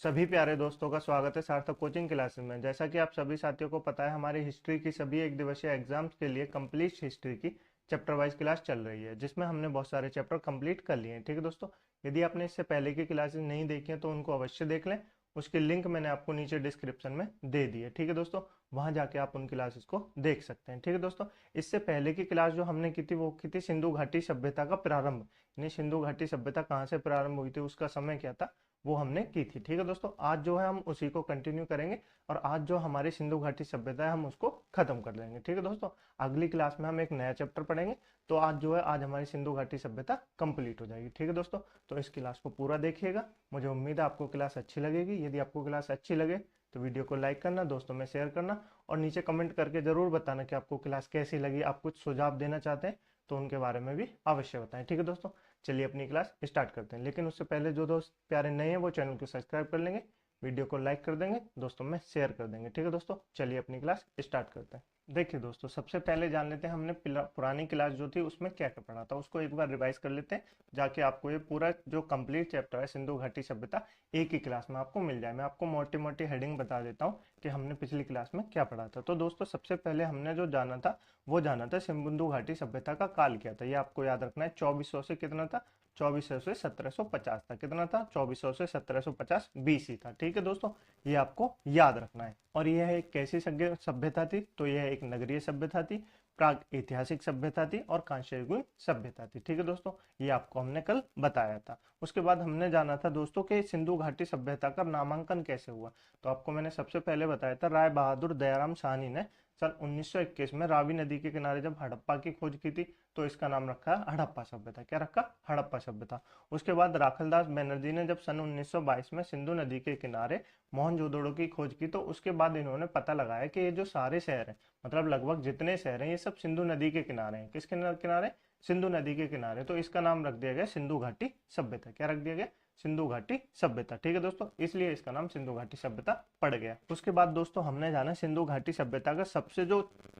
सभी प्यारे दोस्तों का स्वागत है सार्थक कोचिंग क्लासेस में। जैसा कि आप सभी साथियों को पता है, हमारी हिस्ट्री की सभी एक दिवसीय एग्जाम्स के लिए कंप्लीट हिस्ट्री की चैप्टर वाइज क्लास चल रही है, जिसमें हमने बहुत सारे चैप्टर कंप्लीट कर लिए हैं। ठीक है दोस्तों, यदि आपने इससे पहले की क्लासेस नहीं देखी हैं तो उनको अवश्य देख लें। उसकी लिंक मैंने आपको नीचे डिस्क्रिप्शन में दे दी है। ठीक है दोस्तों, वहां जाके आप उन क्लासेस को देख सकते हैं। ठीक है दोस्तों, इससे पहले की क्लास जो हमने की थी वो की थी सिंधु घाटी सभ्यता का प्रारंभ, यानी सिंधु घाटी सभ्यता कहाँ से प्रारंभ हुई थी, उसका समय क्या था, वो हमने की थी। ठीक है दोस्तों, आज जो है हम उसी को कंटिन्यू करेंगे और आज जो हमारी सिंधु घाटी सभ्यता है हम उसको खत्म कर देंगे। ठीक है दोस्तों, अगली क्लास में हम एक नया चैप्टर पढ़ेंगे। तो आज जो है आज हमारी सिंधु घाटी सभ्यता कंप्लीट हो जाएगी। ठीक है दोस्तों, तो इस क्लास को पूरा देखिएगा। मुझे उम्मीद है आपको क्लास अच्छी लगेगी। यदि आपको क्लास अच्छी लगे तो वीडियो को लाइक करना, दोस्तों में शेयर करना और नीचे कमेंट करके जरूर बताना कि आपको क्लास कैसी लगी। आप कुछ सुझाव देना चाहते हैं तो उनके बारे में भी अवश्य बताएं। ठीक है दोस्तों, चलिए अपनी क्लास स्टार्ट करते हैं। लेकिन उससे पहले जो दोस्त प्यारे नए हैं वो चैनल को सब्सक्राइब कर लेंगे, वीडियो को लाइक कर देंगे, दोस्तों में शेयर कर देंगे। ठीक है दोस्तों, चलिए अपनी क्लास स्टार्ट करते हैं। देखिए दोस्तों, सबसे पहले जान लेते हैं हमने पुरानी क्लास जो थी उसमें क्या क्या पढ़ा था, उसको एक बार रिवाइज कर लेते हैं। जाके आपको ये पूरा जो कंप्लीट चैप्टर है सिंधु घाटी सभ्यता एक ही क्लास में आपको मिल जाए। मैं आपको मोटी मोटी हेडिंग बता देता हूँ कि हमने पिछली क्लास में क्या पढ़ा था। तो दोस्तों सबसे पहले हमने जो जाना था वो जाना था सिंधु घाटी सभ्यता का काल क्या था। ये आपको याद रखना है। 2400 से कितना था, 2400 से 1750 था। कितना था, 2400 से 1750 बीसी था। ठीक है दोस्तों, ये आपको याद रखना है। और यह एक कैसी सभ्यता थी, तो यह एक नगरीय सभ्यता थी, प्राग ऐतिहासिक सभ्यता थी और कांस्य युगीन सभ्यता थी। ठीक है दोस्तों, ये आपको हमने कल बताया था। उसके बाद हमने जाना था दोस्तों कि सिंधु घाटी सभ्यता का नामांकन कैसे हुआ। तो आपको मैंने सबसे पहले बताया था राय बहादुर दयाराम साहनी ने सन 1921 में रावी नदी के किनारे जब हड़प्पा की खोज की थी तो इसका नाम रखा हड़प्पा सभ्यता। क्या रखा, हड़प्पा सभ्यता। उसके बाद राखलदास बनर्जी ने जब सन 1922 में सिंधु नदी के किनारे मोहनजोदड़ो की खोज की तो उसके बाद इन्होंने पता लगाया कि ये जो सारे शहर हैं, मतलब लगभग जितने शहर हैं, ये सब सिंधु नदी के किनारे हैं। किसके किनारे, सिंधु नदी के किनारे। तो इसका नाम रख दिया गया सिंधु घाटी सभ्यता। क्या रख दिया गया, सिंधु घाटी सभ्यता। ठीक है दोस्तों, इसलिए इसका नाम सिंधु घाटी सभ्यता पड़ गया। उसके बाद दोस्तों हमने जाना सिंधु घाटी सभ्यता का सबसे जो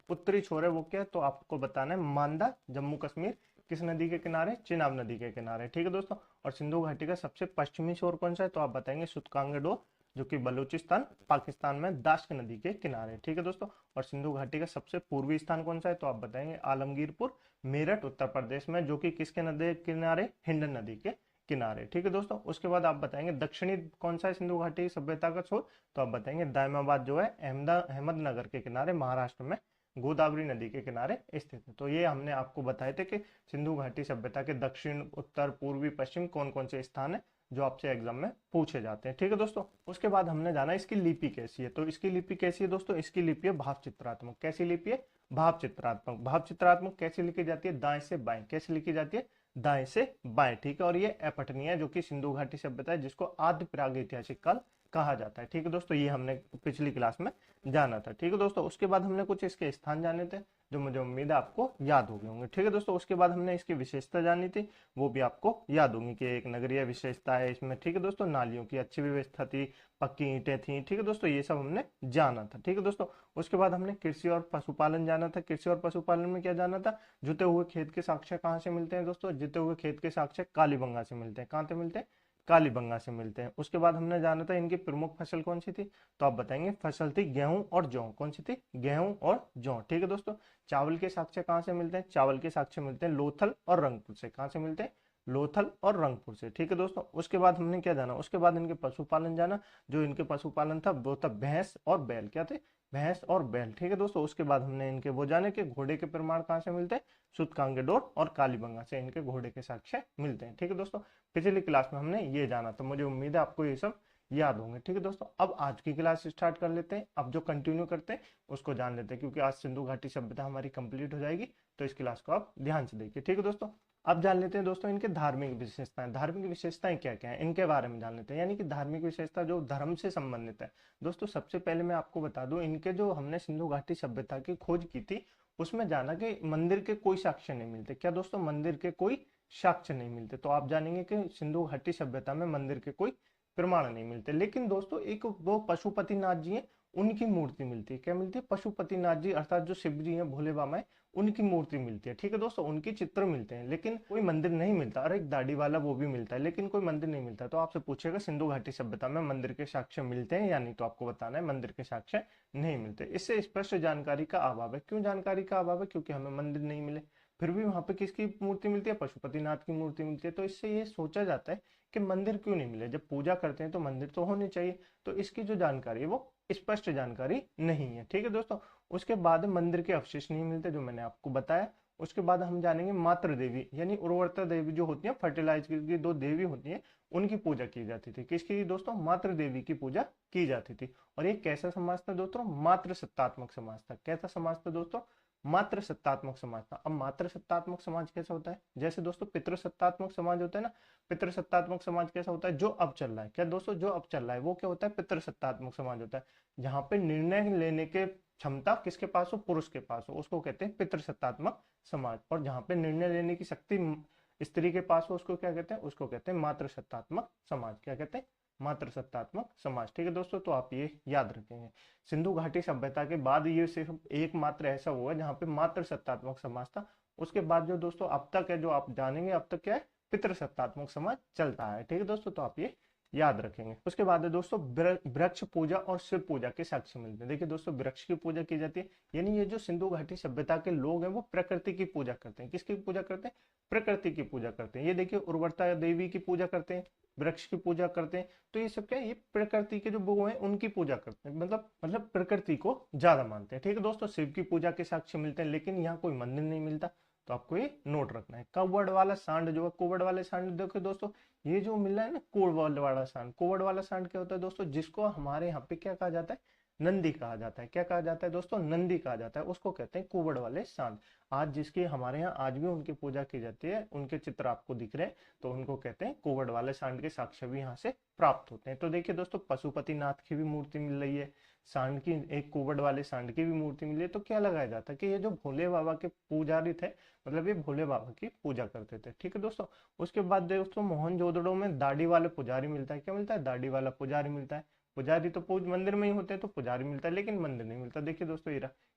उत्तरी छोर है वो क्या है, तो आपको बताना है मांदा, जम्मू कश्मीर। किस नदी के किनारे, चिनाब नदी के किनारे। ठीक है दोस्तों, और सिंधु घाटी का सबसे पश्चिमी छोर कौन सा है, तो आप बताएंगे सुतकांगडो, जो कि बलूचिस्तान पाकिस्तान में दाश्क नदी के किनारे। ठीक है दोस्तों, और सिंधु घाटी का सबसे पूर्वी स्थान कौन सा है, तो आप बताएंगे आलमगीरपुर, मेरठ उत्तर प्रदेश में, जो कि किसके नदी के किनारे, हिंडन नदी के किनारे। ठीक है दोस्तों, उसके बाद आप बताएंगे दक्षिणी कौन सा है सिंधु घाटी सभ्यता का छोर, तो आप बताएंगे दायमाबाद, जो है अहमदनगर के किनारे महाराष्ट्र में गोदावरी नदी के किनारे स्थित है। तो ये हमने आपको बताए थे कि सिंधु घाटी सभ्यता के दक्षिण, उत्तर, पूर्वी, पश्चिम कौन कौन से स्थान है जो आपसे एग्जाम में पूछे जाते हैं। ठीक है दोस्तों, उसके बाद हमने जाना इसकी लिपि कैसी है। तो इसकी लिपि कैसी है दोस्तों, इसकी लिपि है भाव चित्रात्मक। कैसी लिपि है, भाव चित्रात्मक। भाव चित्रात्मक कैसे लिखी जाती है, दाएं से बाएं। कैसे लिखी जाती है, दाएं से बाएं। ठीक है, और ये अपठनीय है, जो कि सिंधु घाटी सभ्यता है, जिसको आद्य प्रागैतिहासिक काल कहा जाता है। ठीक है दोस्तों, ये हमने पिछली क्लास में जाना था। ठीक है दोस्तों, उसके बाद हमने कुछ इसके स्थान जाने थे जो मुझे उम्मीद है आपको याद हो गए होंगे। ठीक है दोस्तों, उसके बाद हमने इसकी विशेषता जानी थी, वो भी आपको याद होंगी कि एक नगरीय विशेषता है इसमें। ठीक है दोस्तों, नालियों की अच्छी व्यवस्था थी, पक्की ईंटें थी। ठीक है दोस्तों, ये सब हमने जाना था। ठीक है दोस्तों, उसके बाद हमने कृषि और पशुपालन जाना था। कृषि और पशुपालन में क्या जाना था, जुते हुए खेत के साक्ष्य कहाँ से मिलते हैं दोस्तों, जुते हुए खेत के साक्ष्य कालीबंगा से मिलते हैं। कहाँ से मिलते हैं, कालीबंगा से मिलते हैं। उसके बाद हमने जाना था इनकी प्रमुख फसल कौन सी थी, तो आप बताएंगे फसल थी गेहूं और जौ। कौन सी थी, गेहूं और जौ। ठीक है दोस्तों, चावल के साक्ष्य कहाँ से मिलते हैं, चावल के साक्ष्य मिलते हैं लोथल और रंगपुर से। कहाँ से मिलते हैं, लोथल और रंगपुर से। ठीक है दोस्तों, उसके बाद हमने क्या जाना, उसके बाद इनके पशुपालन जाना। जो इनके पशुपालन था वो था भैंस और बैल। क्या थे, भैंस और बैल। ठीक है दोस्तों, उसके बाद हमने इनके वो जाने के घोड़े के प्रमाण कहाँ से मिलते हैं, सुतकांगेडोर और कालीबंगा से इनके घोड़े के साक्ष्य मिलते हैं। ठीक है दोस्तों, पिछली क्लास में हमने ये जाना, तो मुझे उम्मीद है आपको ये सब याद होंगे। ठीक है दोस्तों, अब आज की क्लास स्टार्ट कर लेते हैं। अब जो कंटिन्यू करते हैं उसको जान लेते हैं, क्योंकि आज सिंधु घाटी सभ्यता हमारी कंप्लीट हो जाएगी। तो इस क्लास को आप ध्यान से देखिए। ठीक है दोस्तों, अब जान लेते हैं दोस्तों इनके धार्मिक विशेषताएं। धार्मिक विशेषताएं क्या क्या है इनके बारे में जान लेते हैं, यानी कि धार्मिक विशेषता जो धर्म से संबंधित है। दोस्तों सबसे पहले मैं आपको बता दूं, इनके जो हमने सिंधु घाटी सभ्यता की खोज की थी उसमें जाना कि मंदिर के कोई साक्ष्य नहीं मिलते। क्या दोस्तों, मंदिर के कोई साक्ष्य नहीं मिलते। तो आप जानेंगे कि सिंधु घाटी सभ्यता में मंदिर के कोई प्रमाण नहीं मिलते। लेकिन दोस्तों एक वो पशुपति नाथ जी हैं, उनकी मूर्ति मिलती है। क्या मिलती है? पशुपतिनाथ जी अर्थात जो शिव जी हैं, भोले बाबा है, उनकी मूर्ति मिलती है। ठीक है दोस्तों, उनकी चित्र मिलते हैं, लेकिन कोई मंदिर नहीं मिलता। और एक दाढ़ी वाला वो भी मिलता है, लेकिन कोई मंदिर नहीं मिलता। तो आपसे पूछेगा सिंधु घाटी सभ्यता में मंदिर के साक्ष्य मिलते हैं या नहीं, तो आपको बताना है मंदिर के साक्ष्य नहीं मिलते। इससे स्पष्ट जानकारी का अभाव है। क्यों जानकारी का अभाव है? क्योंकि हमें मंदिर नहीं मिले। फिर भी वहां पे किसकी मूर्ति मिलती है? पशुपतिनाथ की मूर्ति मिलती है। तो इससे ये सोचा जाता है कि मंदिर क्यों नहीं मिले। जब पूजा करते हैं तो मंदिर तो होने चाहिए। तो इसकी जो जानकारी है वो स्पष्ट जानकारी नहीं है। ठीक है दोस्तों, उसके बाद मंदिर के अवशेष नहीं मिलते, जो मैंने आपको बताया। उसके बाद हम जानेंगे मातृ देवी, यानी उर्वरता देवी जो होती है, फर्टिलाइज की दो देवी होती है, उनकी पूजा की जाती थी। किसकी दोस्तों? मातृ देवी की पूजा की जाती थी। और ये कैसा समाज था दोस्तों? मातृ सत्तात्मक समाज था। कैसा समाज था दोस्तों? मातृ सत्तात्मक समाज था। अब मातृ सत्तात्मक समाज कैसा होता है? जैसे दोस्तों पितृ सत्तात्मक समाज होता है ना, पितृ सत्तात्मक समाज कैसा होता है? जो अब चल रहा है, क्या दोस्तों? जो अब चल रहा है वो क्या होता है? पितृ सत्तात्मक समाज होता है। जहां पे निर्णय लेने के क्षमता किसके पास हो? पुरुष के पास हो, उसको कहते हैं पितृ सत्तात्मक समाज। और जहां पे निर्णय लेने की शक्ति स्त्री के पास हो, उसको क्या कहते हैं? उसको कहते हैं मातृ सत्तात्मक समाज। क्या कहते हैं? मातृ सत्तात्मक समाज। ठीक है दोस्तों, तो आप ये याद रखेंगे। सिंधु घाटी सभ्यता के बाद ये सिर्फ एकमात्र ऐसा हुआ जहां पे मातृ सत्तात्मक समाज था। उसके बाद जो दोस्तों अब तक है, जो आप जानेंगे अब तक क्या है, पितृ सत्तात्मक समाज चलता है। ठीक है दोस्तों, तो आप ये याद रखेंगे। उसके बाद है दोस्तों वृक्ष पूजा और शिव पूजा के साक्ष्य मिलते हैं। देखिए दोस्तों, वृक्ष की पूजा की जाती है, यानी ये जो सिंधु घाटी सभ्यता के लोग हैं वो प्रकृति की पूजा करते हैं। किसकी पूजा करते हैं? प्रकृति की पूजा करते हैं। ये देखिए, उर्वरता देवी की पूजा करते हैं, वृक्ष की पूजा करते हैं। तो ये सब क्या है? ये प्रकृति के जो वो हैं उनकी पूजा करते हैं, मतलब प्रकृति को ज्यादा मानते हैं। ठीक है दोस्तों, शिव की पूजा के साक्ष्य मिलते हैं, लेकिन यहाँ कोई मंदिर नहीं मिलता। तो आपको ये नोट रखना है। कवड़ वाला सांड जो है, कुवड़ वाले सांड, देखो दोस्तों, ये जो मिल रहा है ना, कोवड़ वाला सांड। कोवड़ वाला सांड क्या होता है दोस्तों? जिसको हमारे यहाँ पे क्या कहा जाता है? नंदी कहा जाता है। क्या कहा जाता है दोस्तों? नंदी कहा जाता है। उसको कहते हैं कुवड़ वाले सांड। आज जिसकी हमारे यहाँ आज भी उनकी पूजा की जाती है, उनके चित्र आपको दिख रहे हैं, तो उनको कहते हैं कुवड़ वाले सांड के साक्ष्य भी यहाँ से प्राप्त होते हैं। तो देखिए दोस्तों, पशुपतिनाथ की भी मूर्ति मिल रही है, सांड की, एक कुवड़ वाले सांड की भी मूर्ति मिली है। तो क्या लगाया जाता है कि ये जो भोले बाबा के पुजारी थे, मतलब ये भोले बाबा की पूजा करते थे। ठीक है दोस्तों, उसके बाद दोस्तों मोहनजोदड़ो में दाढ़ी वाले पुजारी मिलता है। क्या मिलता है? दाढ़ी वाला पुजारी मिलता है। पुजारी तो पूज मंदिर में ही होते हैं, तो पुजारी मिलता है, लेकिन मंदिर नहीं मिलता। देखिए दोस्तों,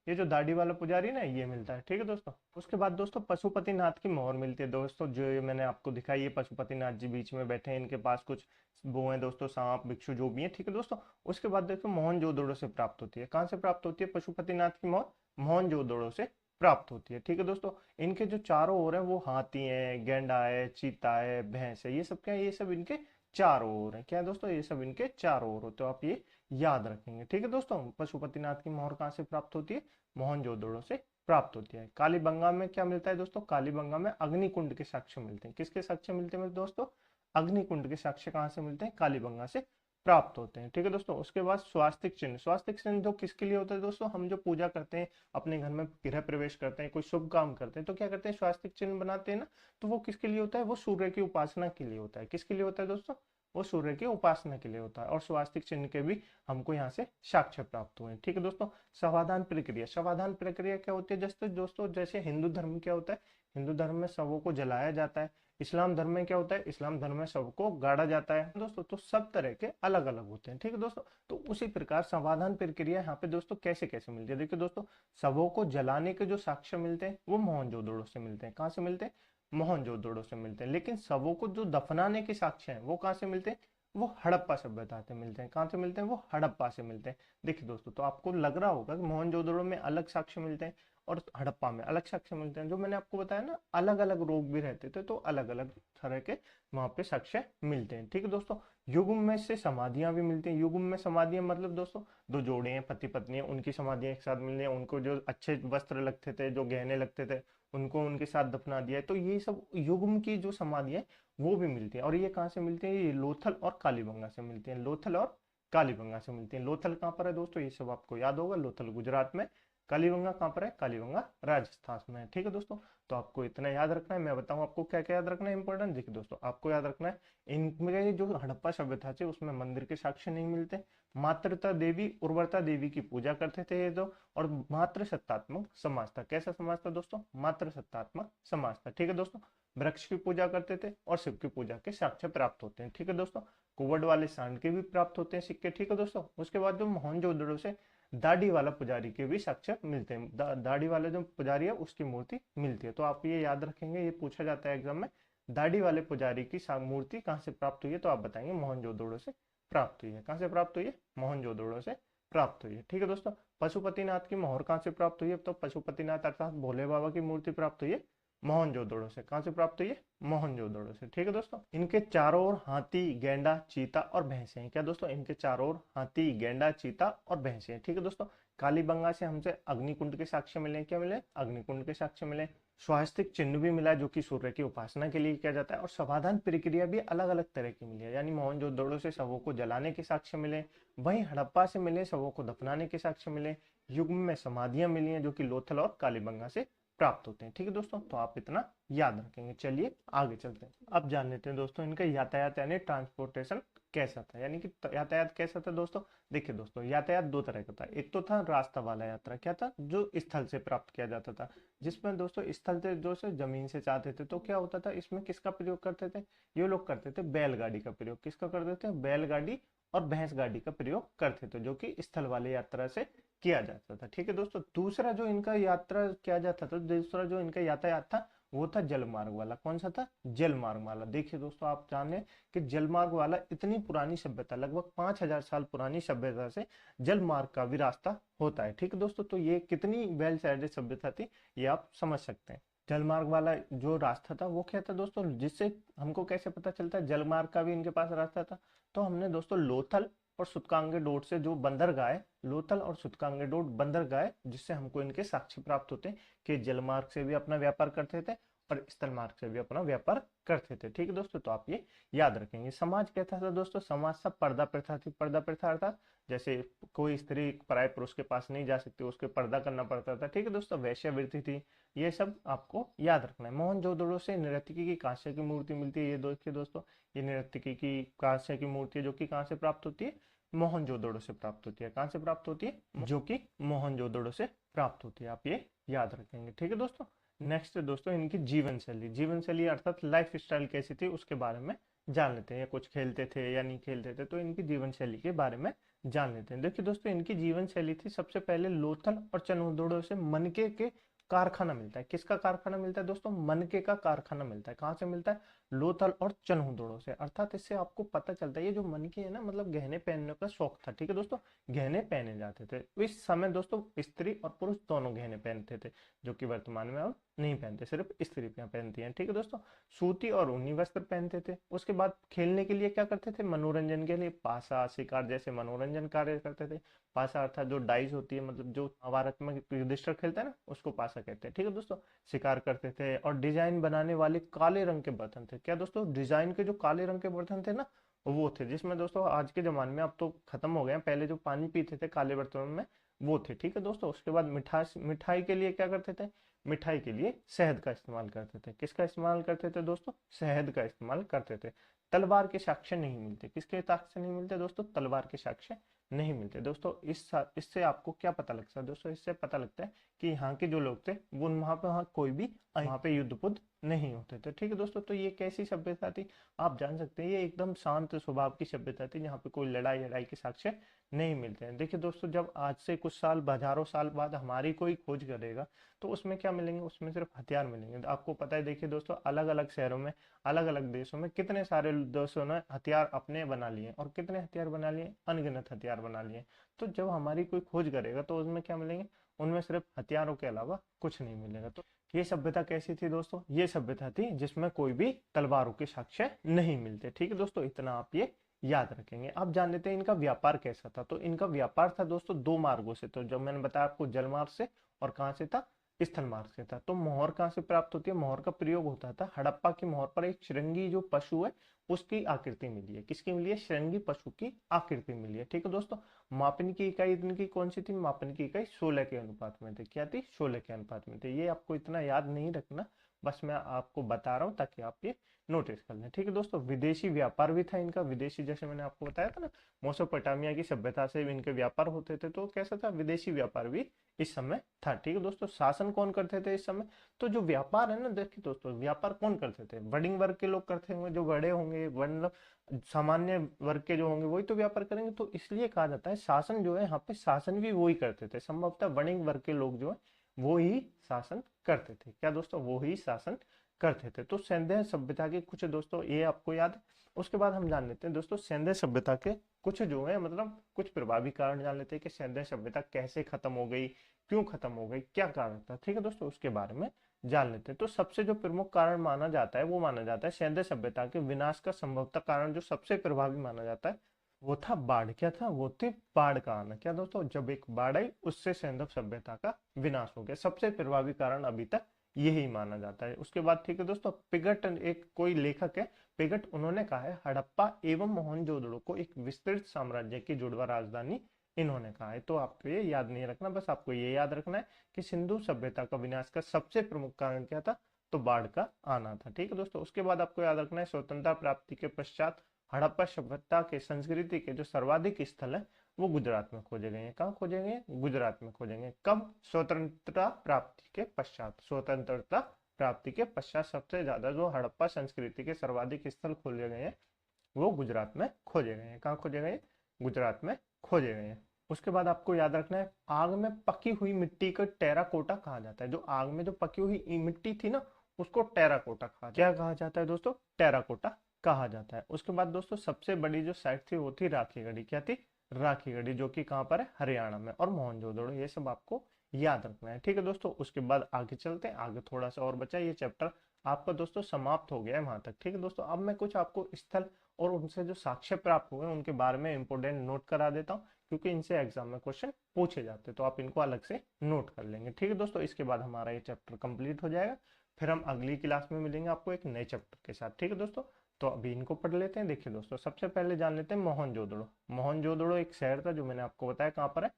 ये जो दाढ़ी वाला पुजारी ना, ये मिलता है। ठीक है दोस्तों, उसके बाद दोस्तों पशुपतिनाथ की मोहर मिलती है। दोस्तों जो ये मैंने आपको दिखाई, ये पशुपतिनाथ जी बीच में बैठे हैं, इनके पास कुछ वो है दोस्तों, सांप भिक्षु जो भी है। ठीक है दोस्तों, उसके बाद देखो मोहनजोदड़ो से प्राप्त होती है। कहाँ से प्राप्त होती है पशुपतिनाथ की मोहर? मोहनजोदड़ो से प्राप्त होती है। ठीक है दोस्तों, इनके जो चारों ओर है वो हाथी है, गेंडा है, चीता है, भैंस है। ये सब क्या है? ये सब इनके चारों ओर है। क्या है दोस्तों? ये सब इनके चारों ओर हो। तो आप ये याद रखेंगे। ठीक है दोस्तों, पशुपतिनाथ की मोहर कहाँ से प्राप्त होती है? मोहनजोदड़ो से प्राप्त होती है। कालीबंगा में क्या मिलता है दोस्तों? कालीबंगा में अग्निकुंड के साक्ष्य मिलते हैं। किसके साक्ष्य मिलते हैं दोस्तों? अग्निकुंड के साक्ष्य कहाँ से मिलते हैं? कालीबंगा से प्राप्त होते हैं। ठीक है दोस्तों, उसके बाद स्वास्तिक चिन्ह। स्वास्तिक चिन्ह जो किसके लिए होता है दोस्तों? हम जो पूजा करते हैं, अपने घर में गृह प्रवेश करते हैं, कोई शुभ काम करते हैं, तो क्या करते हैं? स्वास्तिक चिन्ह बनाते हैं ना। तो वो किसके लिए होता है? वो सूर्य की उपासना के लिए होता है। किसके लिए होता है दोस्तों? वो सूर्य की उपासना के लिए होता है। और स्वास्तिक चिन्ह के भी हमको यहाँ से साक्ष्य प्राप्त हुए हैं। ठीक है दोस्तों, समाधान प्रक्रिया। समाधान प्रक्रिया क्या होती है? जैसे दोस्तों, जैसे हिंदू धर्म क्या होता है? हिंदू धर्म में शवों को जलाया जाता है। इस्लाम धर्म में क्या होता है? इस्लाम धर्म में शव को गाड़ा जाता है दोस्तों। तो सब तरह के अलग अलग होते हैं। ठीक है दोस्तों, तो उसी प्रकार समाधान प्रक्रिया यहाँ पे दोस्तों कैसे कैसे मिलती है? देखिए दोस्तों, शवों को जलाने के जो साक्ष्य मिलते हैं वो मोहनजोदड़ो से मिलते हैं। कहाँ से मिलते हैं? मोहनजोदड़ो से मिलते हैं। लेकिन शवों को जो दफनाने के साक्ष्य हैं वो कहाँ से मिलते हैं? वो हड़प्पा सभ्यता से मिलते हैं। कहाँ से मिलते हैं? वो हड़प्पा से मिलते हैं। देखिए दोस्तों, तो आपको लग रहा होगा कि मोहनजोदड़ो में अलग साक्ष्य मिलते हैं और हड़प्पा में अलग साक्ष्य मिलते हैं। जो मैंने आपको बताया ना, अलग अलग रोग भी रहते थे, तो अलग अलग तरह के वहां पे साक्ष्य मिलते हैं। ठीक है दोस्तों, युगम में से समाधियां भी मिलती हैं। युगम में समाधियां मतलब दोस्तों, दो जोड़े हैं, पति पत्नी है, उनकी समाधियां एक साथ मिल रही हैं, उनको जो अच्छे वस्त्र लगते थे, जो गहने लगते थे, उनको उनके साथ दफना दिया है। तो ये सब युगम की जो समाधि है वो भी मिलती है। और ये कहाँ से मिलती है? ये लोथल और कालीबंगा से मिलती है। लोथल और कालीबंगा से मिलती है। लोथल कहाँ पर है दोस्तों? ये सब आपको याद होगा, लोथल गुजरात में। कालीबंगा कहाँ पर है? कालीबंगा राजस्थान में है। ठीक है दोस्तों, तो आपको इतना याद रखना है। मैं बताऊं आपको क्या क्या याद रखना है इंपॉर्टेंट। देखिए दोस्तों, आपको याद रखना है, इनमें जो हड़प्पा सभ्यता थी उसमें मंदिर के साक्ष्य नहीं मिलते। मातृता देवी, उर्वरता देवी की पूजा करते थे ये दो। और मातृ सत्तात्मक समाज था। कैसा समाज था दोस्तों? मातृ सत्तात्मक समाज था। ठीक है दोस्तों, वृक्ष की पूजा करते थे और शिव की पूजा के साक्ष्य प्राप्त होते हैं। ठीक है दोस्तों, कुवड़ वाले सांड के भी प्राप्त होते हैं सिक्के। ठीक है दोस्तों, उसके बाद जो मोहनजोदड़ो से दाढ़ी वाला पुजारी के भी साक्ष्य मिलते हैं। दाढ़ी वाले जो पुजारी है उसकी मूर्ति मिलती है। तो आप ये याद रखेंगे, ये पूछा जाता है एग्जाम में, दाढ़ी वाले पुजारी की मूर्ति कहाँ से प्राप्त हुई है, तो आप बताएंगे मोहनजोदड़ो से प्राप्त हुई है। कहाँ से प्राप्त हुई है? मोहनजोदड़ो से प्राप्त हुई है। ठीक है दोस्तों, पशुपतिनाथ की मोहर कहाँ से प्राप्त हुई है? तो पशुपतिनाथ अर्थात भोले बाबा की मूर्ति प्राप्त हुई है मोहनजोदड़ो से। कहाँ से प्राप्त हुई है? मोहनजोदड़ो से। ठीक है दोस्तों, इनके चारों ओर हाथी, गैंडा, चीता और भैंसे हैं। क्या दोस्तों? इनके चारों ओर हाथी, गैंडा, चीता और भैंसे हैं। ठीक है दोस्तों, कालीबंगा से हमसे अग्निकुंड के साक्ष्य मिले। क्या मिले? अग्निकुंड के साक्ष्य मिले। स्वास्तिक चिन्ह भी मिला जो कि सूर्य की उपासना के लिए किया जाता है। और समाधान प्रक्रिया भी अलग अलग तरह की मिली है, यानी मोहनजोदड़ो से शवों को जलाने के साक्ष्य मिले, वहीं हड़प्पा से मिले शवों को दफनाने के साक्ष्य मिले, युग्म में समाधियां मिली हैं जो कि लोथल और कालीबंगा से प्राप्त होते हैं। ठीक है दोस्तों, तो आप इतना याद रखेंगे। चलिए आगे चलते हैं, अब जान लेते हैं दोस्तों इनका यातायात यानी ट्रांसपोर्टेशन कैसा था, यानी कि यातायात कैसा था दोस्तों। देखिए दोस्तों, यातायात दो तरह का था। एक तो था रास्ता वाला यात्रा, क्या था? जो स्थल से प्राप्त किया जाता था, जिसमें दोस्तों स्थल से जो से जमीन से चाहते थे तो क्या होता था, इसमें किसका प्रयोग करते थे? ये लोग करते थे बैलगाड़ी का प्रयोग। किसका करते थे? बैलगाड़ी और भैंस गाड़ी का प्रयोग करते थे, जो कि स्थल वाले यात्रा से किया जाता था। ठीक है दोस्तों, दूसरा जो इनका यात्रा किया जाता था, दूसरा जो इनका यातायात था वो था जलमार्ग वाला। कौन सा था? जलमार्ग वाला। देखिए दोस्तों, आप जाने कि जलमार्ग वाला इतनी पुरानी सभ्यता, लगभग 5000 साल पुरानी सभ्यता से जलमार्ग का भी रास्ता होता है। ठीक है दोस्तों, तो ये कितनी वेल साइडेड सभ्यता थी ये आप समझ सकते हैं। जलमार्ग वाला जो रास्ता था वो क्या था दोस्तों, जिससे हमको कैसे पता चलता है जलमार्ग का भी इनके पास रास्ता था? तो हमने दोस्तों लोथल और सुतकांगेडोट से जो बंदरगाह, लोथल और सुतकांगेडोट बंदरगाह, जिससे हमको इनके साक्ष्य प्राप्त होते हैं कि जलमार्ग से भी अपना व्यापार करते थे और स्थल मार्ग से भी अपना व्यापार करते थे। ठीक है दोस्तों, तो आप ये याद रखेंगे। समाज कैसा था दोस्तों? समाज सब पर्दा प्रथा थी। पर्दा प्रथा अर्थात जैसे कोई स्त्री पराये पुरुष के पास नहीं जा सकती, उसके पर्दा करना पड़ता था। ठीक है दोस्तों, वैश्यावृत्ति थी। ये सब आपको याद रखना है। मोहनजोदड़ो से नर्तकी की कांस्य की मूर्ति मिलती है। ये देखिए दोस्तों, ये नर्तकी की कांस्य की मूर्ति है जो कि कहाँ से प्राप्त होती है? मोहनजोदड़ो से प्राप्त होती है। कहाँ से प्राप्त होती है? जो कि मोहनजोदड़ो से प्राप्त होती है। आप ये याद रखेंगे। ठीक है दोस्तों, नेक्स्ट दोस्तों इनकी जीवन शैली। जीवन शैली अर्थात लाइफ स्टाइल कैसी थी उसके बारे में जान लेते हैं। या कुछ खेलते थे या नहीं खेलते थे, तो इनकी जीवन शैली के बारे में जान लेते हैं। देखिए दोस्तों, इनकी जीवन शैली थी, सबसे पहले लोथल और चनहुदड़ो से मनके के कारखाना मिलता है। किसका कारखाना मिलता है दोस्तों? मनके का कारखाना मिलता है। कहाँ से मिलता है? लोथल और चनहुदड़ो से। अर्थात इससे आपको पता चलता है ये जो मनके है ना, मतलब गहने पहनने का शौक था। ठीक है दोस्तों, गहने पहने जाते थे इस समय दोस्तों। स्त्री और पुरुष दोनों गहने पहनते थे, जो कि वर्तमान में अब नहीं पहनते, सिर्फ स्त्री पहनती हैं। ठीक है दोस्तों, सूती और ऊनी वस्त्र पहनते थे। उसके बाद खेलने के लिए क्या करते थे? मनोरंजन के लिए पासा, शिकार जैसे मनोरंजन कार्य करते थे। पासा अर्थात जो डाइस होती है, मतलब जो महाभारत में युधिष्ठिर खेलता है ना, उसको पासा कहते हैं। ठीक है दोस्तों, शिकार करते थे। और डिजाइन बनाने वाले काले रंग के बर्तन थे। क्या दोस्तों? डिजाइन के जो काले रंग के बर्तन थे ना, वो थे, जिसमें दोस्तों आज के जमाने में अब तो खत्म हो गए हैं, पहले जो पानी पीते थे काले बर्तनों में वो थे। ठीक है दोस्तों, उसके बाद मिठाई के लिए क्या करते थे? मिठाई के लिए शहद का इस्तेमाल करते थे। किसका इस्तेमाल करते थे दोस्तों? शहद का इस्तेमाल करते थे। तलवार के साक्ष्य नहीं मिलते। किसके साक्ष्य नहीं मिलते दोस्तों? तलवार के साक्ष्य नहीं मिलते। दोस्तों इससे आपको क्या पता लगता है दोस्तों? इससे पता लगता है कि यहाँ के जो लोग थे वो वहाँ कोई भी वहाँ पे युद्ध बुद्ध नहीं होते थे। ठीक है दोस्तों, तो ये कैसी सभ्यता थी आप जान सकते हैं। ये एकदम शांत स्वभाव की सभ्यता थी, जहाँ पे कोई लड़ाई लड़ाई के साक्ष्य नहीं मिलते हैं। देखिए दोस्तों, जब आज से कुछ साल, हजारों साल बाद हमारी कोई खोज करेगा तो उसमें क्या मिलेंगे? उसमें सिर्फ हथियार मिलेंगे। आपको पता है, देखिए दोस्तों, अलग अलग शहरों में, अलग अलग देशों में कितने सारे देशों ने हथियार अपने बना लिए, और कितने हथियार बना लिए? अनगिनत हथियार बना लिए। तो जब हमारी कोई खोज करेगा तो उसमें क्या मिलेंगे? उनमें सिर्फ हथियारों के अलावा कुछ नहीं मिलेगा। तो ये सभ्यता कैसी थी दोस्तों? ये सभ्यता थी जिसमें कोई भी तलवारों के साक्ष्य नहीं मिलते। ठीक है दोस्तों, इतना आप ये याद रखेंगे। अब जान लेते हैं इनका व्यापार कैसा था। तो इनका व्यापार था दोस्तों दो मार्गों से। तो जब मैंने बताया आपको, जलमार्ग से और कहाँ से था? स्थल मार्ग से था। तो मोहर कहाँ से प्राप्त होती है? मोहर का प्रयोग होता था हड़प्पा की मोहर पर एक श्रृंगी जो पशु है उसकी आकृति मिली है। किसकी मिली है? श्रृंगी पशु की आकृति मिली है। ठीक है दोस्तों, मापन की इकाई इनकी कौन सी थी? मापन की इकाई 16 के अनुपात में थी। क्या थी? 16 के अनुपात में थी। ये आपको इतना याद नहीं रखना, बस मैं आपको बता रहा हूँ ताकि आप ये नोटिस कर लें। ठीक है दोस्तों, विदेशी व्यापार भी था इनका। विदेशी, जैसे मैंने आपको बताया था ना, मेसोपोटामिया की सभ्यता से इनके व्यापार होते थे, तो कैसा था, विदेशी व्यापार भी इस समय था। ठीक है दोस्तों, शासन कौन करते थे इस समय, तो जो व्यापार है ना, देखिए दोस्तों, व्यापार कौन करते थे, वर्णिक वर्ग के लोग करते होंगे, जो बड़े होंगे, वर्ण सामान्य वर्ग के जो होंगे वही तो व्यापार करेंगे। तो इसलिए कहा जाता है शासन जो है यहाँ पे, शासन भी वही करते थे, संभवतः वर्णिक वर्ग के लोग जो है वो ही शासन करते थे। क्या दोस्तों, वो ही शासन करते थे। तो सैन्य सभ्यता के कुछ दोस्तों ये आपको याद है। उसके बाद हम जान लेते हैं दोस्तों सैन्य सभ्यता के कुछ जो है, मतलब कुछ प्रभावी कारण जान लेते हैं कि सैन्य सभ्यता कैसे खत्म हो गई, क्यों खत्म हो गई, क्या कारण था। ठीक है दोस्तों, उसके बारे में जान लेते हैं। तो सबसे जो प्रमुख कारण माना जाता है वो माना जाता है सैन्य सभ्यता के विनाश का संभवतः कारण जो सबसे प्रभावी माना जाता है वो था बाढ़। क्या था, वो थी बाढ़ का आना। क्या दोस्तों, जब एक बाढ़ आई उससे सैन्य सभ्यता का विनाश हो गया। सबसे प्रभावी कारण अभी तक यही माना जाता है। उसके बाद ठीक है दोस्तों, पिगट एक कोई लेखक है, पिगट, उन्होंने कहा है हड़प्पा एवं मोहनजोदड़ो को एक विस्तृत साम्राज्य की जुड़वा राजधानी इन्होंने कहा है। तो आपको ये याद नहीं रखना, बस आपको ये याद रखना है कि सिंधु सभ्यता का विनाश का सबसे प्रमुख कारण क्या था, तो बाढ़ का आना था। ठीक है दोस्तों, उसके बाद आपको याद रखना है स्वतंत्रता प्राप्ति के पश्चात हड़प्पा सभ्यता के संस्कृति के जो सर्वाधिक स्थल है वो गुजरात में खोजे गए हैं। कहाँ खोजे गए, गुजरात में खोजेंगे। कब, स्वतंत्रता प्राप्ति के पश्चात। स्वतंत्रता प्राप्ति के पश्चात सबसे ज्यादा जो हड़प्पा संस्कृति के सर्वाधिक स्थल खोजे गए हैं वो गुजरात में खोजे गए हैं। कहाँ खोजे गए, गुजरात में खोजे गए हैं। उसके बाद आपको याद रखना है आग में पकी हुई मिट्टी को टेराकोटा कहा जाता है। जो आग में जो पकी हुई मिट्टी थी ना उसको टेराकोटा कहा, क्या कहा जाता है दोस्तों, टेराकोटा कहा जाता है। उसके बाद दोस्तों सबसे बड़ी जो साइट थी वो थी राखीगढ़ी। क्या थी, राखीगढ़ी, जो कि कहाँ पर है, हरियाणा में। और मोहनजोदड़ो, ये सब आपको याद रखना है। ठीक है दोस्तों, उसके बाद आगे चलते हैं। आगे थोड़ा सा और बचा, ये चैप्टर आपका दोस्तों समाप्त हो गया है वहां तक। ठीक है दोस्तों, अब मैं कुछ आपको स्थल और उनसे जो साक्ष्य प्राप्त हुए उनके बारे में इंपोर्टेंट नोट करा देता हूँ, क्योंकि इनसे एग्जाम में क्वेश्चन पूछे जाते हैं, तो आप इनको अलग से नोट कर लेंगे। ठीक है दोस्तों, इसके बाद हमारा ये चैप्टर कंप्लीट हो जाएगा। फिर हम अगली क्लास में मिलेंगे आपको एक नए चैप्टर के साथ। ठीक है दोस्तों, तो अभी इनको पढ़ लेते हैं। देखिए दोस्तों, सबसे पहले जान लेते हैं मोहनजोदड़ो। मोहनजोदड़ो एक शहर था जो मैंने आपको बताया कहाँ पर है,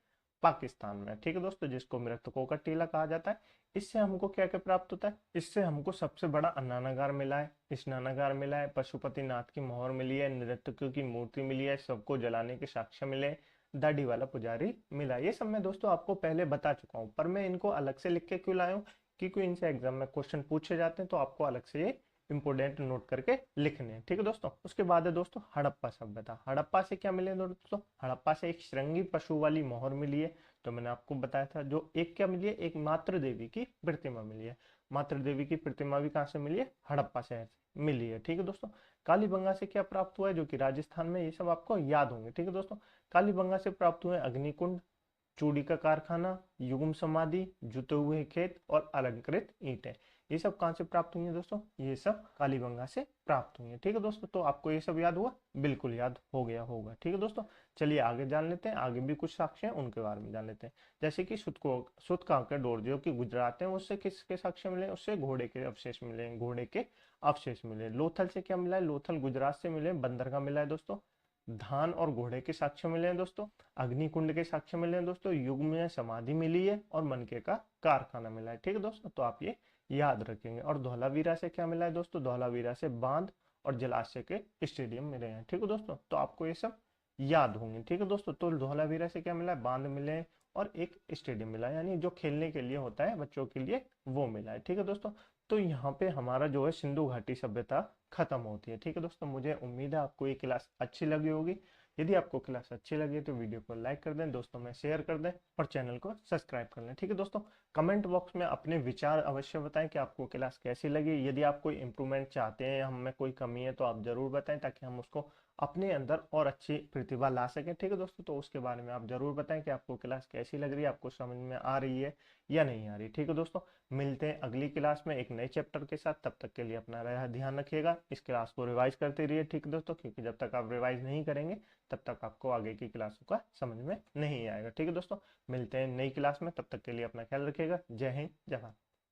पाकिस्तान में। ठीक है दोस्तों, जिसको मृतकों का टीला कहा जाता है। इससे हमको क्या क्या प्राप्त होता है, इससे हमको सबसे बड़ा अन्नानागार मिला है, स्नानागार मिला है, पशुपतिनाथ की मोहर मिली है, नर्तकियों की मूर्ति मिली है, सबको जलाने के साक्ष्य मिले, दाढ़ी वाला पुजारी मिला। ये सब मैं दोस्तों आपको पहले बता चुका हूँ, पर मैं इनको अलग से लिख के क्यों लाया हूँ, क्योंकि इनसे एग्जाम में क्वेश्चन पूछे जाते हैं, तो आपको अलग से ये इंपोर्टेंट नोट करके लिखने हैं। ठीक है दोस्तों, उसके बाद है दोस्तों हड़प्पा सभ्यता। हड़प्पा से क्या मिले दोस्तों, हड़प्पा से एक श्रृंगी पशु वाली मोहर मिली है। तो मैंने आपको बताया था, जो एक क्या मिली है, एक मातृ देवी की प्रतिमा मिली है। मातृ देवी की प्रतिमा भी कहाँ से मिली है, हड़प्पा शहर से मिली है। ठीक है दोस्तों, कालीबंगा से क्या प्राप्त हुआ है, जो कि राजस्थान में, ये सब आपको याद होंगे। ठीक है दोस्तों, कालीबंगा से प्राप्त हुए अग्निकुंड, चूड़ी का कारखाना, युग्म समाधि, जुते हुए खेत और अलंकृत ईंटें। ये सब कहाँ से प्राप्त हुई है दोस्तों, ये सब कालीबंगा से प्राप्त हुई है। ठीक है दोस्तों, तो आपको ये सब याद हुआ, बिल्कुल याद हो गया होगा। ठीक है दोस्तों, चलिए आगे जान लेते हैं। आगे भी कुछ साक्ष्य हैं उनके बारे में जान लेते हैं। जैसे कि सुतकांकर डोर जो कि गुजरात है, उससे किसके साक्ष्य मिले, उससे घोड़े के अवशेष मिले, घोड़े के अवशेष मिले। लोथल से क्या मिला है, लोथल गुजरात से मिले, बंदरगाह मिला है दोस्तों। धान और घोड़े के साक्ष्य मिले हैं दोस्तों। अग्निकुंड के साक्ष्य मिले हैं दोस्तों। युग में समाधि मिली है और मनके का कारखाना मिला है। ठीक है दोस्तों, तो आप ये याद रखेंगे। और धौलावीरा से क्या मिला है दोस्तों, धौलावीरा से बांध और जलाशय के स्टेडियम मिले हैं। ठीक है दोस्तों, तो आपको ये सब याद होंगे। ठीक है दोस्तों, तो धौलावीरा से क्या मिला है, बांध मिले हैं और एक स्टेडियम मिला है, यानी जो खेलने के लिए होता है बच्चों के लिए, वो मिला है। ठीक है दोस्तों, तो यहाँ पे हमारा जो है सिंधु घाटी सभ्यता खत्म होती है। ठीक है दोस्तों, मुझे उम्मीद है आपको ये क्लास अच्छी लगी होगी। यदि आपको क्लास अच्छी लगी तो वीडियो को लाइक कर दें, दोस्तों में शेयर कर दें और चैनल को सब्सक्राइब कर लें। ठीक है दोस्तों, कमेंट बॉक्स में अपने विचार अवश्य बताएं कि आपको क्लास कैसी लगी। यदि आप कोई इंप्रूवमेंट चाहते हैं, हम में कोई कमी है, तो आप जरूर बताएं, ताकि हम उसको अपने अंदर और अच्छी प्रतिभा ला सकें। ठीक है दोस्तों, तो उसके बारे में आप जरूर बताएं कि आपको क्लास कैसी लग रही है, आपको समझ में आ रही है या नहीं आ रही। ठीक है दोस्तों, मिलते हैं अगली क्लास में एक नए चैप्टर के साथ। तब तक के लिए अपना ध्यान रखिएगा, इस क्लास को रिवाइज करते रहिए। ठीक है दोस्तों, क्योंकि जब तक आप रिवाइज नहीं करेंगे तब तक आपको आगे की क्लासों का समझ में नहीं आएगा। ठीक है दोस्तों, मिलते हैं नई क्लास में, तब तक के लिए अपना ख्याल रखिएगा। जय हिंद, जय भारत।